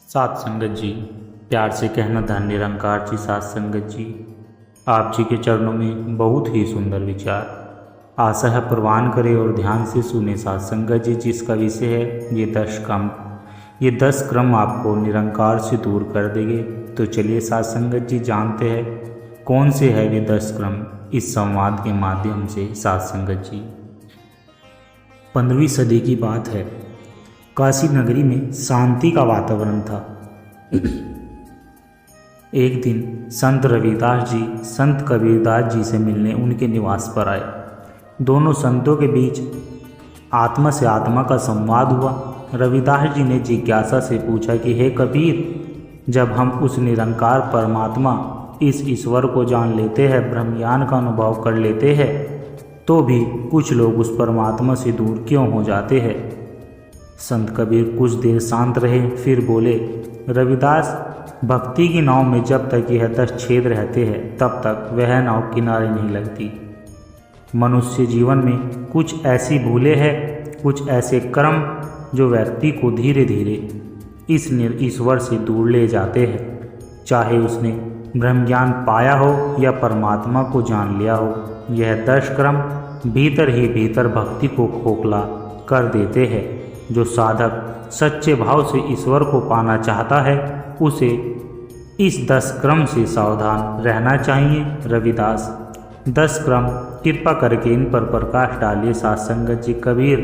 सात संगत जी, प्यार से कहना धन निरंकार जी। सात संगत जी, आप जी के चरणों में बहुत ही सुंदर विचार आशा है प्रवान करें और ध्यान से सुने। सात संगत जी, जिसका विषय है ये 10 क्रम। ये 10 क्रम आपको निरंकार से दूर कर देंगे। तो चलिए सात संगत जी, जानते हैं कौन से है ये 10 क्रम इस संवाद के माध्यम से। सात संगत जी, 15वीं सदी की बात है। काशी नगरी में शांति का वातावरण था। एक दिन संत रविदास जी संत कबीरदास जी से मिलने उनके निवास पर आए। दोनों संतों के बीच आत्मा से आत्मा का संवाद हुआ। रविदास जी ने जिज्ञासा से पूछा कि हे कबीर, जब हम उस निरंकार परमात्मा इस ईश्वर को जान लेते हैं, ब्रह्मज्ञान का अनुभव कर लेते हैं, तो भी कुछ लोग उस परमात्मा से दूर क्यों हो जाते हैं? संत कबीर कुछ देर शांत रहे, फिर बोले, रविदास, भक्ति की नाव में जब तक यह 10 छेद रहते हैं तब तक वह नाव किनारे नहीं लगती। मनुष्य जीवन में कुछ ऐसी भूलें हैं, कुछ ऐसे कर्म जो व्यक्ति को धीरे धीरे इस ईश्वर से दूर ले जाते हैं। चाहे उसने ब्रह्म ज्ञान पाया हो या परमात्मा को जान लिया हो, यह 10 क्रम भीतर ही भीतर भक्ति को खोखला कर देते हैं। जो साधक सच्चे भाव से ईश्वर को पाना चाहता है, उसे इस 10 क्रम से सावधान रहना चाहिए। रविदास, 10 क्रम कृपा करके इन पर प्रकाश डालिए। सात संगत जी, कबीर,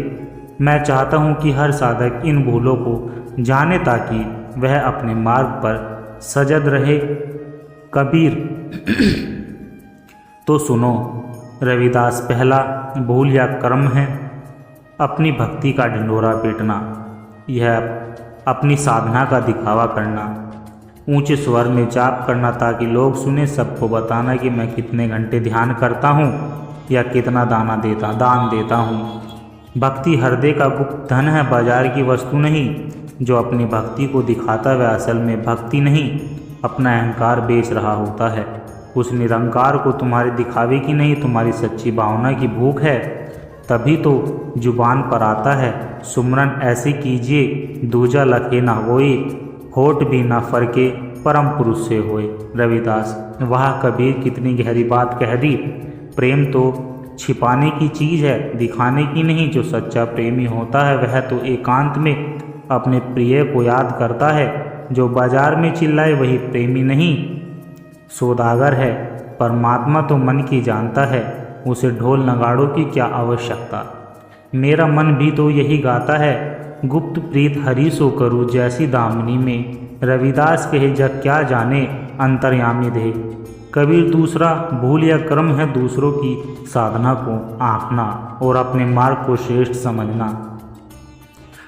मैं चाहता हूँ कि हर साधक इन भूलों को जाने ताकि वह अपने मार्ग पर सजग रहे। कबीर, तो सुनो रविदास, पहला भूल या कर्म है अपनी भक्ति का ढिंढोरा पीटना। यह अपनी साधना का दिखावा करना, ऊंचे स्वर में जाप करना ताकि लोग सुने, सबको बताना कि मैं कितने घंटे ध्यान करता हूँ या कितना दान देता हूँ। भक्ति हृदय का गुप्त धन है, बाजार की वस्तु नहीं। जो अपनी भक्ति को दिखाता है वह असल में भक्ति नहीं, अपना अहंकार बेच रहा होता है। उस निरंकार को तुम्हारे दिखावे की नहीं, तुम्हारी सच्ची भावना की भूख है, तभी तो जुबान पर आता है। सुमरन ऐसे कीजिए, दूजा लखे न होए, होठ भी न फरके, परम पुरुष से होए। रविदास, वाह कबीर, कितनी गहरी बात कह दी। प्रेम तो छिपाने की चीज़ है, दिखाने की नहीं। जो सच्चा प्रेमी होता है वह तो एकांत में अपने प्रिय को याद करता है। जो बाजार में चिल्लाए वही प्रेमी नहीं, सौदागर है। परमात्मा तो मन की जानता है, उसे ढोल नगाड़ों की क्या आवश्यकता। मेरा मन भी तो यही गाता है, गुप्त प्रीत हरि सो करूँ जैसी दामिनी में। रविदास कहे, जग क्या जाने अंतर्यामी दे। कबीर, दूसरा भूल या कर्म है दूसरों की साधना को आंकना और अपने मार्ग को श्रेष्ठ समझना।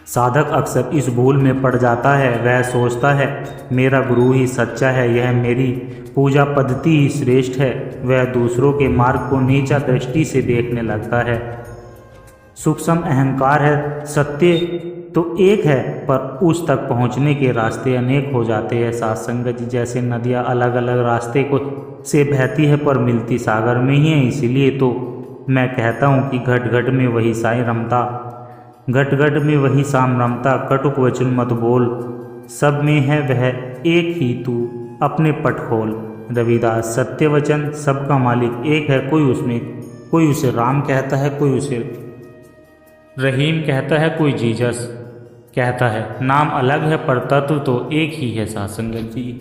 साधक अक्सर इस भूल में पड़ जाता है। वह सोचता है मेरा गुरु ही सच्चा है, यह मेरी पूजा पद्धति ही श्रेष्ठ है। वह दूसरों के मार्ग को नीचा दृष्टि से देखने लगता है। सूक्ष्म अहंकार है, सत्य तो एक है पर उस तक पहुंचने के रास्ते अनेक हो जाते हैं। सात संगत जी, जैसे नदियां अलग अलग रास्ते को से बहती है पर मिलती सागर में ही है। इसीलिए तो मैं कहता हूँ कि घट घट में वही साई रमता, घट घट में वही शाम रमता। कटुक वचन मत बोल, सब में है वह एक ही, तू अपने पट खोल। रविदास, सत्य वचन सबका मालिक एक है। कोई उसे राम कहता है, कोई उसे रहीम कहता है, कोई जीसस कहता है। नाम अलग है पर तत्व तो एक ही है। सात संगत जी,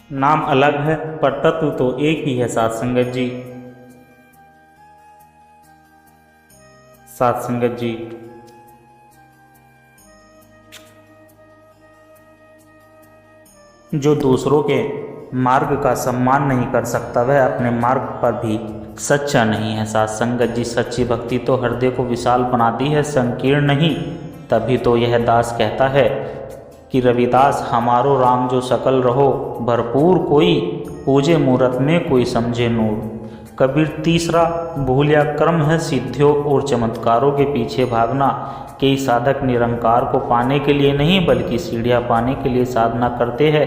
नाम अलग है पर तत्व तो एक ही है। सात संगत जी, सात संगत जी, जो दूसरों के मार्ग का सम्मान नहीं कर सकता वह अपने मार्ग पर भी सच्चा नहीं है। सात संगत जी, सच्ची भक्ति तो हृदय को विशाल बनाती है, संकीर्ण नहीं। तभी तो यह दास कहता है कि रविदास, हमारो राम जो सकल रहो भरपूर, कोई पूजे मूरत में कोई समझे नूर। कबीर, तीसरा भूल या कर्म है सिद्धियों और चमत्कारों के पीछे भागना। कई साधक निरंकार को पाने के लिए नहीं बल्कि सीढ़ियाँ पाने के लिए साधना करते हैं।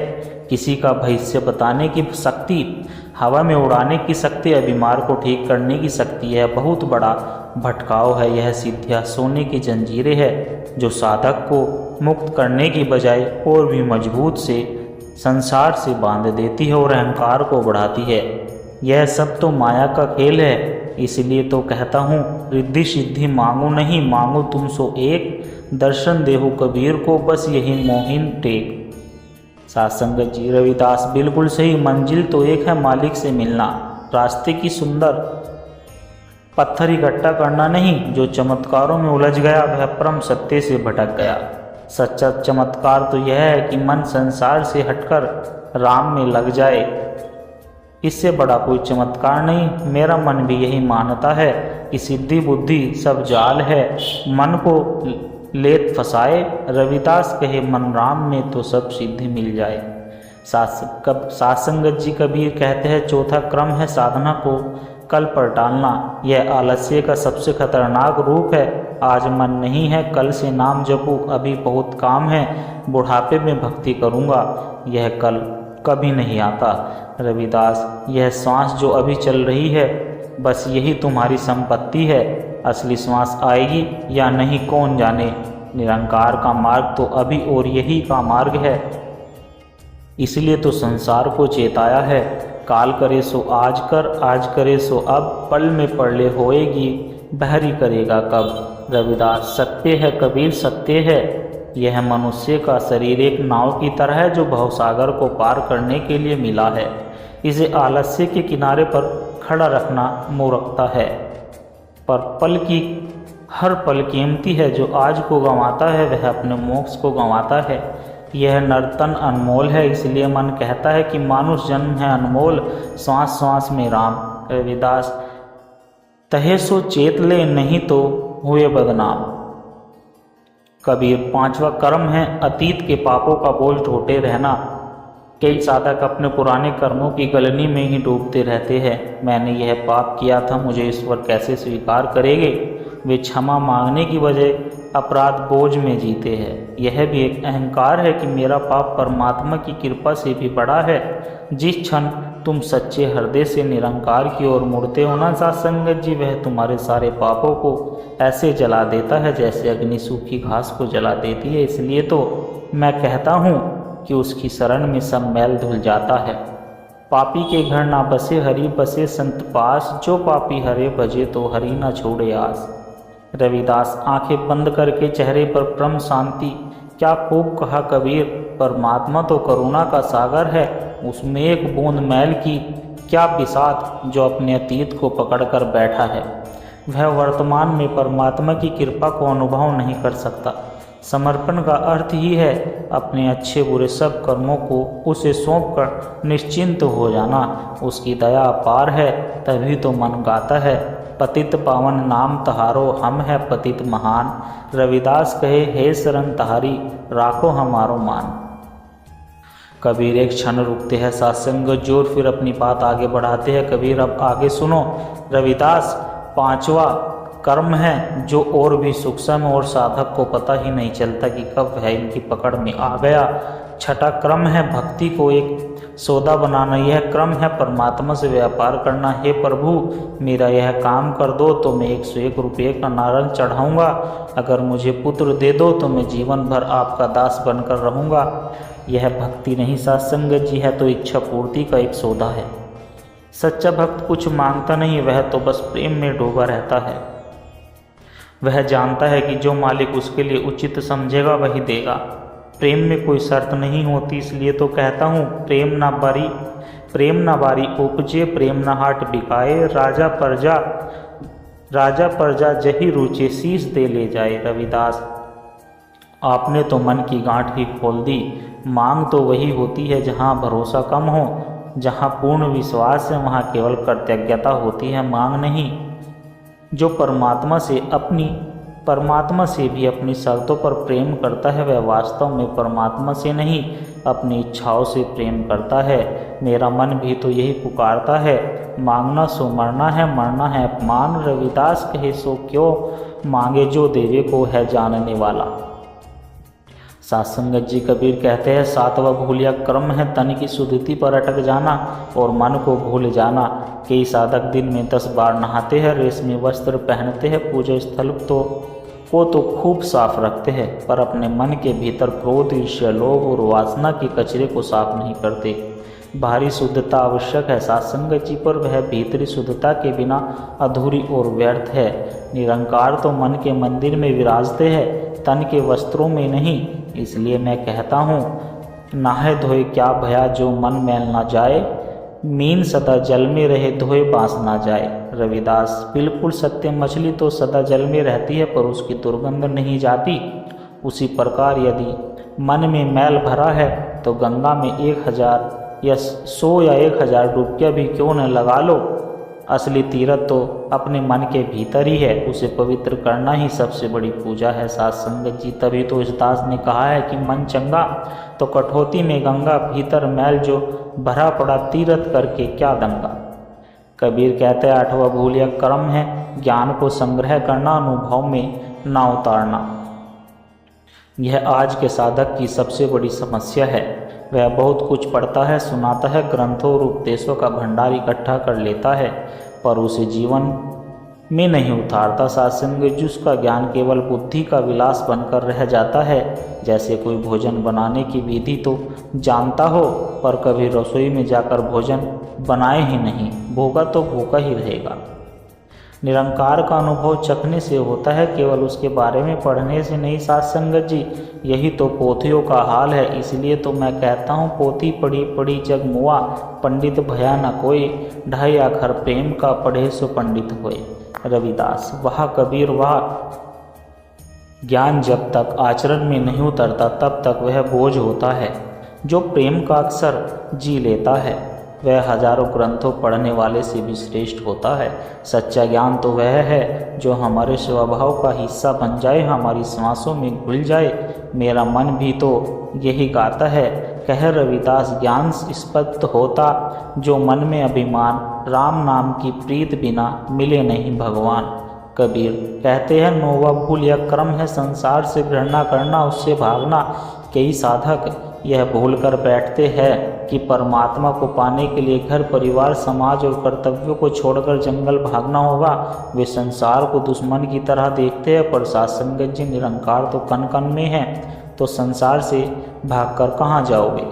किसी का भविष्य बताने की शक्ति, हवा में उड़ाने की शक्ति या बीमार को ठीक करने की शक्ति है। बहुत बड़ा भटकाव है, यह सिद्धियाँ सोने की जंजीरें है जो साधक को मुक्त करने की बजाय और भी मजबूत से संसार से बांध देती है और अहंकार को बढ़ाती है। यह सब तो माया का खेल है। इसलिए तो कहता हूँ, रिद्धि सिद्धि मांगो नहीं, मांगो तुम सो एक, दर्शन देहु कबीर को बस यही मोहिन टेक। साथ संगत जी, रविदास बिल्कुल सही। मंजिल तो एक है, मालिक से मिलना। रास्ते की सुंदर पत्थर इकट्ठा करना नहीं। जो चमत्कारों में उलझ गया वह परम सत्य से भटक गया। सच्चा चमत्कार तो यह है कि मन संसार से हटकर राम में लग जाए। इससे बड़ा कोई चमत्कार नहीं। मेरा मन भी यही मानता है कि सिद्धि बुद्धि सब जाल है, मन को लेत फसाए। रविदास कहे, मन राम में तो सब सिद्धि मिल जाए। सात्संगत जी कबीर कहते हैं, चौथा क्रम है साधना को कल पर टालना। यह आलस्य का सबसे खतरनाक रूप है। आज मन नहीं है, कल से नाम जपो, अभी बहुत काम है, बुढ़ापे में भक्ति करूँगा। यह कल कभी नहीं आता। रविदास, यह श्वास जो अभी चल रही है बस यही तुम्हारी संपत्ति है। असली श्वास आएगी या नहीं कौन जाने। निरंकार का मार्ग तो अभी और यही का मार्ग है। इसलिए तो संसार को चेताया है, काल करे सो आज कर, आज करे सो अब, पल में पड़ले होएगी, बहरी करेगा कब। रविदास, सत्य है कबीर, सत्य है। यह मनुष्य का शरीर एक नाव की तरह है जो भवसागर को पार करने के लिए मिला है। इसे आलस्य के किनारे पर खड़ा रखना मूर्खता है। पर हर पल कीमती है। जो आज को गंवाता है वह अपने मोक्ष को गंवाता है। यह नर्तन अनमोल है। इसलिए मन कहता है कि मानुष जन्म है अनमोल, श्वास श्वास में राम। रविदास, तहे सो चेत ले, नहीं तो हुए बदनाम। कबीर, पांचवा कर्म है अतीत के पापों का बोझ ढोते रहना। कई साधक अपने पुराने कर्मों की गलनी में ही डूबते रहते हैं। मैंने यह पाप किया था, मुझे ईश्वर कैसे स्वीकार करेंगे। वे क्षमा मांगने की बजाय अपराध बोझ में जीते हैं। यह भी एक अहंकार है कि मेरा पाप परमात्मा की कृपा से भी बड़ा है। जिस क्षण तुम सच्चे हृदय से निरंकार की ओर मुड़ते हो ना सात्संगत जी, वह तुम्हारे सारे पापों को ऐसे जला देता है जैसे अग्नि सूखी घास को जला देती है। इसलिए तो मैं कहता हूँ कि उसकी शरण में सब मैल धुल जाता है। पापी के घर ना बसे हरि बसे संत पास, जो पापी हरे भजे तो हरि ना छोड़े आस। रविदास, आंखें बंद करके चेहरे पर परम शांति। क्या खूब कहा कबीर, परमात्मा तो करुणा का सागर है। उसमें एक बूंद मैल की क्या बिसात जो अपने अतीत को पकड़कर बैठा है। वह वर्तमान में परमात्मा की कृपा को अनुभव नहीं कर सकता। समर्पण का अर्थ ही है अपने अच्छे बुरे सब कर्मों को उसे सौंपकर निश्चिंत हो जाना। उसकी दया अपार है, तभी तो मन गाता है, पतित पावन नाम तहारो, हम है पतित महान। रविदास कहे, हे शरण तहारी, राखो हमारो मान। कबीर एक क्षण रुकते हैं सात्संगत जी, फिर अपनी बात आगे बढ़ाते हैं। कबीर, अब आगे सुनो। रविदास, पांचवा कर्म है जो और भी सूक्ष्म और साधक को पता ही नहीं चलता कि कब वह इनकी पकड़ में आ गया। छठा क्रम है भक्ति को एक सौदा बनाना। यह क्रम है परमात्मा से व्यापार करना। हे प्रभु, मेरा यह काम कर दो तो मैं 101 रुपये का नारंग चढ़ाऊँगा। अगर मुझे पुत्र दे दो तो मैं जीवन भर आपका दास बनकर रहूँगा। यह भक्ति नहीं सात्संगत जी, है तो इच्छा पूर्ति का एक सौदा है। सच्चा भक्त कुछ मांगता नहीं, वह तो बस प्रेम में डूबा रहता है। वह जानता है कि जो मालिक उसके लिए उचित समझेगा वही देगा। प्रेम में कोई शर्त नहीं होती। इसलिए तो कहता हूँ, प्रेम ना बारी उपजे, प्रेम ना हाट बिकाए। राजा प्रजा जही रुचे, शीश दे ले जाए। रविदास, आपने तो मन की गांठ ही खोल दी। मांग तो वही होती है जहाँ भरोसा कम हो। जहाँ पूर्ण विश्वास है वहाँ केवल कृतज्ञता होती है, मांग नहीं। जो परमात्मा से भी अपनी शर्तों पर प्रेम करता है, वह वास्तव में परमात्मा से नहीं अपनी इच्छाओं से प्रेम करता है। मेरा मन भी तो यही पुकारता है, मांगना सो मरना है, मरना है अपमान। रविदास कहे, सो क्यों मांगे जो देवे को है जानने वाला। सात्संगत जी कबीर कहते हैं, सातवां भूल या कर्म है तन की शुद्धि पर अटक जाना और मन को भूल जाना। कई साधक दिन में 10 बार नहाते हैं, रेशमी वस्त्र पहनते हैं, पूजा स्थल को तो खूब साफ रखते हैं, पर अपने मन के भीतर क्रोध, ईर्ष्या, लोभ और वासना के कचरे को साफ नहीं करते। बाहरी शुद्धता आवश्यक है सात्संगत जी, पर वह भीतरी शुद्धता के बिना अधूरी और व्यर्थ है। निरंकार तो मन के मंदिर में विराजते हैं, तन के वस्त्रों में नहीं। इसलिए मैं कहता हूँ, नहाए धोए क्या भया जो मन मैल ना जाए, मीन सदा जल में रहे धोए बांस ना जाए। रविदास। बिल्कुल सत्य, मछली तो सदा जल में रहती है पर उसकी दुर्गंध नहीं जाती। उसी प्रकार यदि मन में मैल भरा है तो गंगा में 1000 या 100 या 1000 डुबकियाँ भी क्यों न लगा लो। असली तीर्थ तो अपने मन के भीतर ही है, उसे पवित्र करना ही सबसे बड़ी पूजा है सात्संगत जी। तभी तो इस दास ने कहा है कि मन चंगा तो कठौती में गंगा, भीतर मैल जो भरा पड़ा तीर्थ करके क्या दंगा। कबीर कहते हैं, 8वां भूल या कर्म है ज्ञान को संग्रह करना, अनुभव में ना उतारना। यह आज के साधक की सबसे बड़ी समस्या है। वह बहुत कुछ पढ़ता है, सुनाता है, ग्रंथों और उपदेशों का भंडार इकट्ठा कर लेता है, पर उसे जीवन में नहीं उतारता। सात्संगत जी, उसका ज्ञान केवल बुद्धि का विलास बनकर रह जाता है। जैसे कोई भोजन बनाने की विधि तो जानता हो, पर कभी रसोई में जाकर भोजन बनाए ही नहीं, भूखा तो भूखा ही रहेगा। निरंकार का अनुभव चखने से होता है, केवल उसके बारे में पढ़ने से नहीं सात्संगत जी। यही तो पोथियों का हाल है। इसलिए तो मैं कहता हूँ, पोथी पढ़ी पढ़ी जग मुआ, पंडित भया न कोई, 2.5 अक्षर प्रेम का पढ़े सो पंडित होए। रविदास। वाह कबीर वाह। ज्ञान जब तक आचरण में नहीं उतरता तब तक वह बोझ होता है। जो प्रेम का अक्षर जी लेता है वह हजारों ग्रंथों पढ़ने वाले से भी श्रेष्ठ होता है। सच्चा ज्ञान तो वह है जो हमारे स्वभाव का हिस्सा बन जाए, हमारी सांसों में घुल जाए। मेरा मन भी तो यही गाता है, कह रविदास, ज्ञान स्पष्ट होता जो मन में अभिमान, राम नाम की प्रीत बिना मिले नहीं भगवान। कबीर कहते हैं, 9वां भूल या कर्म है संसार से घृणा करना, उससे भागना। कई साधक यह भूल कर बैठते हैं कि परमात्मा को पाने के लिए घर, परिवार, समाज और कर्तव्यों को छोड़कर जंगल भागना होगा। वे संसार को दुश्मन की तरह देखते हैं, पर सात्संगत जी, निरंकार तो कण कण में है, तो संसार से भागकर कहाँ जाओगे।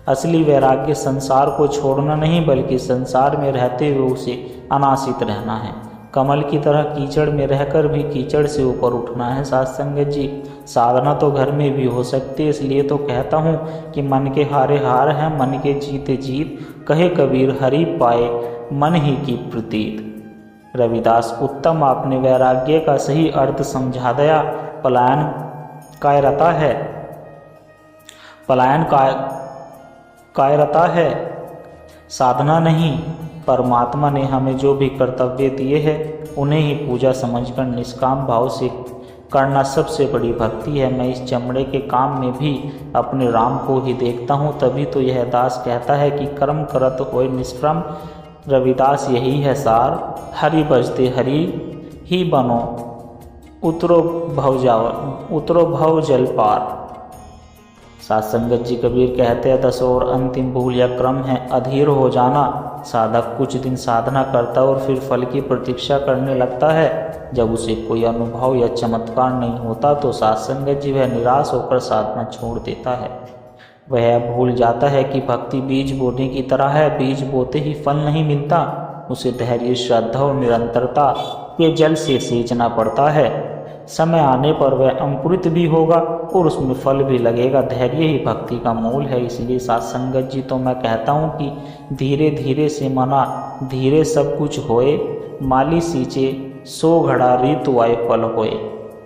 असली वैराग्य संसार को छोड़ना नहीं, बल्कि संसार में रहते हुए उसे अनाशित रहना है। कमल की तरह कीचड़ में रहकर भी कीचड़ से ऊपर उठना है सात्संगत जी। साधना तो घर में भी हो सकती है। इसलिए तो कहता हूँ कि मन के हारे हार है, मन के जीते जीत। कहे कबीर, हरि पाए मन ही की प्रतीत। रविदास। उत्तम, आपने वैराग्य का सही अर्थ समझा दिया। पलायन कायरता है, पलायन कायरता है, साधना नहीं। परमात्मा ने हमें जो भी कर्तव्य दिए हैं उन्हें ही पूजा समझकर निष्काम भाव से करना सबसे बड़ी भक्ति है। मैं इस चमड़े के काम में भी अपने राम को ही देखता हूँ। तभी तो यह दास कहता है कि कर्म करत होए निष्क्रम। रविदास। यही है सार, हरि बजते हरि ही बनो, उतरो भव जल पार। सात्संगत जी कबीर कहते हैं, 10 और अंतिम भूल या क्रम है अधीर हो जाना। साधक कुछ दिन साधना करता और फिर फल की प्रतीक्षा करने लगता है। जब उसे कोई अनुभव या चमत्कार नहीं होता तो सात्संगत जी वह निराश होकर साधना छोड़ देता है। वह भूल जाता है कि भक्ति बीज बोने की तरह है, बीज बोते ही फल नहीं मिलता। उसे धैर्य, श्रद्धा और निरंतरता के जल से सींचना पड़ता है। समय आने पर वह अंकुरित भी होगा और उसमें फल भी लगेगा। धैर्य ही भक्ति का मूल है। इसलिए सात्संगत जी तो मैं कहता हूँ कि धीरे धीरे से मना, धीरे सब कुछ होए, माली सींचे 100 घड़ा ऋतु आए फल होए।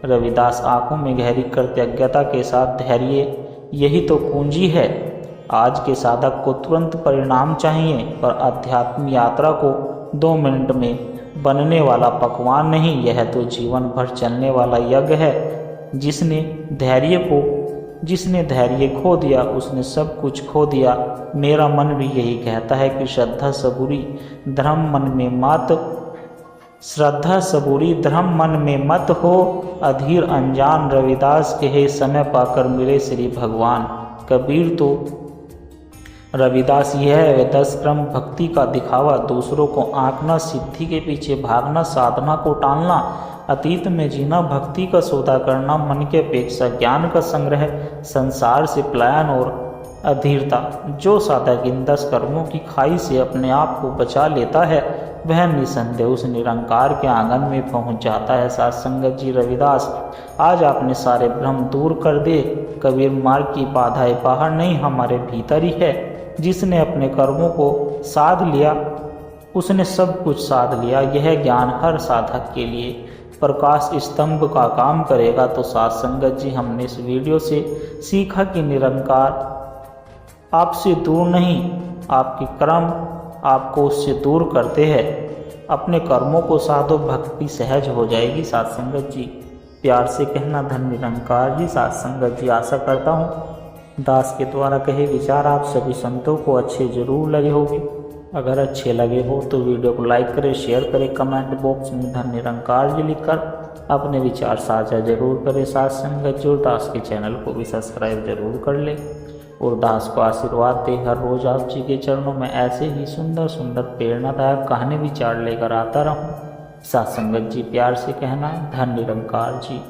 रविदास। आंखों में गहरी कृतज्ञता के साथ धैर्य, यही तो पूंजी है। आज के साधक को तुरंत परिणाम चाहिए, पर अध्यात्म यात्रा को 2 मिनट में बनने वाला पकवान नहीं, यह तो जीवन भर चलने वाला यज्ञ है। जिसने धैर्य खो दिया उसने सब कुछ खो दिया। मेरा मन भी यही कहता है कि श्रद्धा सबूरी धर्म मन में मात श्रद्धा सबूरी धर्म मन में मत हो, अधीर अनजान रविदास कहे समय पाकर मिले श्री भगवान। कबीर तो रविदास यह है 10 क्रम भक्ति का दिखावा, दूसरों को आंकना, सिद्धि के पीछे भागना, साधना को टालना, अतीत में जीना, भक्ति का सौदा करना, मन के अपेक्षा ज्ञान का संग्रह, संसार से पलायन और अधीरता। जो साधक इन 10 कर्मों की खाई से अपने आप को बचा लेता है वह निसंदेह उस निरंकार के आंगन में पहुंच जाता है। साथ संगत जी, रविदास आज आपने सारे भ्रम दूर कर दे। कबीर मार्ग की बाधाएं बाहर नहीं हमारे भीतर ही है। जिसने अपने कर्मों को साध लिया उसने सब कुछ साध लिया। यह ज्ञान हर साधक के लिए प्रकाश स्तंभ का काम करेगा। तो साथ संगत जी, हमने इस वीडियो से सीखा कि निरंकार आपसे दूर नहीं, आपके कर्म आपको उससे दूर करते हैं। अपने कर्मों को साधो, भक्ति सहज हो जाएगी। साथ संगत जी, प्यार से कहना धन निरंकार जी। साथ संगत जी, आशा करता हूँ दास के द्वारा कहे विचार आप सभी संतों को अच्छे जरूर लगे होंगे। अगर अच्छे लगे हो तो वीडियो को लाइक करें, शेयर करें, कमेंट बॉक्स में धन निरंकार जी लिखकर अपने विचार साझा जरूर करें। साथ संगत जी, और दास के चैनल को भी सब्सक्राइब जरूर कर ले और दास को आशीर्वाद दे। हर रोज आप जी के चरणों में ऐसे ही सुंदर सुंदर प्रेरणादायक कहानी विचार लेकर आता रहूं। साथ संगत जी, प्यार से कहना धन निरंकार जी।